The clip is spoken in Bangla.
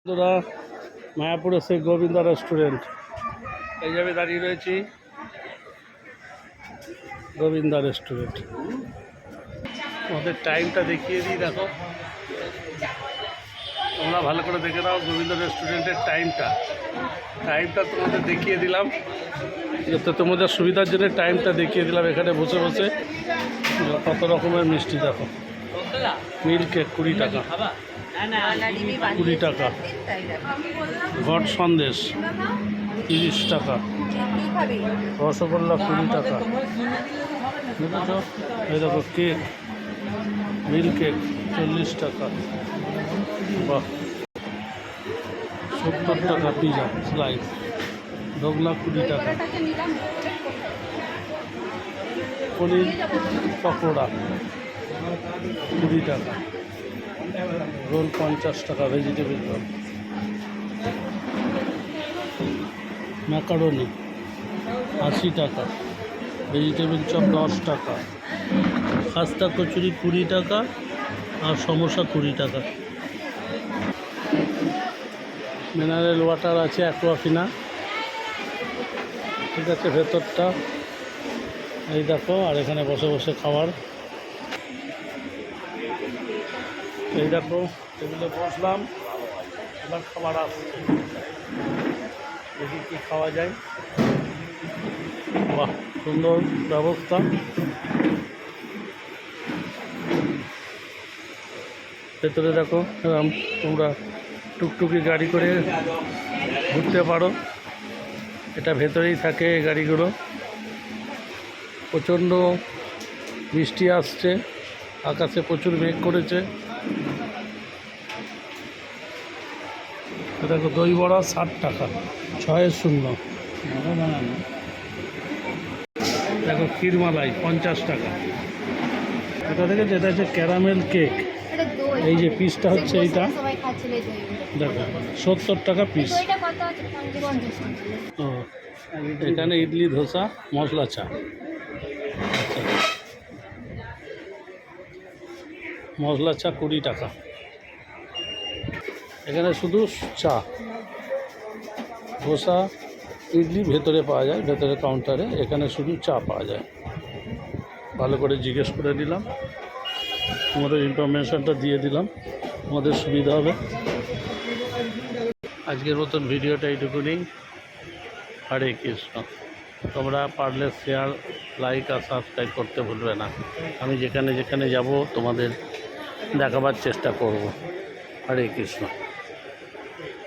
বন্ধুরা, মায়াপুরে সেই গোবিন্দা রেস্টুরেন্ট, এই যে আমি দাঁড়িয়ে রয়েছি গোবিন্দা রেস্টুরেন্ট। ওদের টাইমটা দেখিয়ে দিই, দেখো তোমরা ভালো করে দেখে নাও গোবিন্দা রেস্টুরেন্টের টাইমটা তোমাদের দেখিয়ে দিলাম, যাতে তোমাদের সুবিধার জন্য টাইমটা দেখিয়ে দিলাম। এখানে বসে বসে কত রকমের মিষ্টি দেখো, মিল্ক কেক 20 টাকা, 20 টাকা, ঘট সন্দেশ 30 টাকা, রসগোল্লা 20 টাকা, বুঝেছ? এই দেখো কেক, মিল্ক কেক 40 টাকা, বাহ 70 টাকা, পিজা স্লাইস, দোগলা 20 টাকা, পনির পকোড়া 20 টাকা, রোল 50 টাকা, ভেজিটেবিল রোল, ম্যাকারোনি 80 টাকা, ভেজিটেবিল চপ 10 টাকা, খাস্তা কচুরি 20 টাকা, আর সমোসা 20 টাকা। মিনারেল ওয়াটার আছে, অ্যাকোয়াফিনা, ঠিক আছে ভেতরটা এই দেখো। আর এখানে বসে বসে খাওয়ার, এই দেখো টেবিলে বসলাম, এবার খাবার আসছে, দেখি কী খাওয়া যায়। বাহ সুন্দর ব্যবস্থা। ভেতরে দেখো এরকম তোমরা টুকটুকি গাড়ি করে ঘুরতে পারো, এটা ভেতরেই থাকে এই গাড়িগুলো। প্রচণ্ড বৃষ্টি আসছে, আকাশে প্রচুর মেঘ করেছে। দেখো দই বড়া 60 টাকা, 6-0। দেখো ক্ষীরমালাই 50 টাকা। এটা থেকে যেটা হচ্ছে ক্যারামেল কেক, এই যে পিসটা হচ্ছে এইটা, দেখো 70 টাকা পিস। ও এখানে ইডলি ধোসা মশলা চা, মশলা চা 20 টাকা। এখানে শুধু চা, ধোসা ইডলি ভেতরে পাওয়া যায়, ভেতরে কাউন্টারে। এখানে শুধু চা পাওয়া যায়। ভালো করে জিজ্ঞেস করে দিলাম, তোমাদের ইনফরমেশনটা দিয়ে দিলাম, তোমাদের সুবিধা হবে। আজকের মতন ভিডিওটা এইটুকুনি। হরে কৃষ্ণ। তোমরা পারলে শেয়ার, লাইক আর সাবস্ক্রাইব করতে ভুলবে না। আমি যেখানে যেখানে যাব তোমাদের দেখাবার চেষ্টা করব। হরে কৃষ্ণ।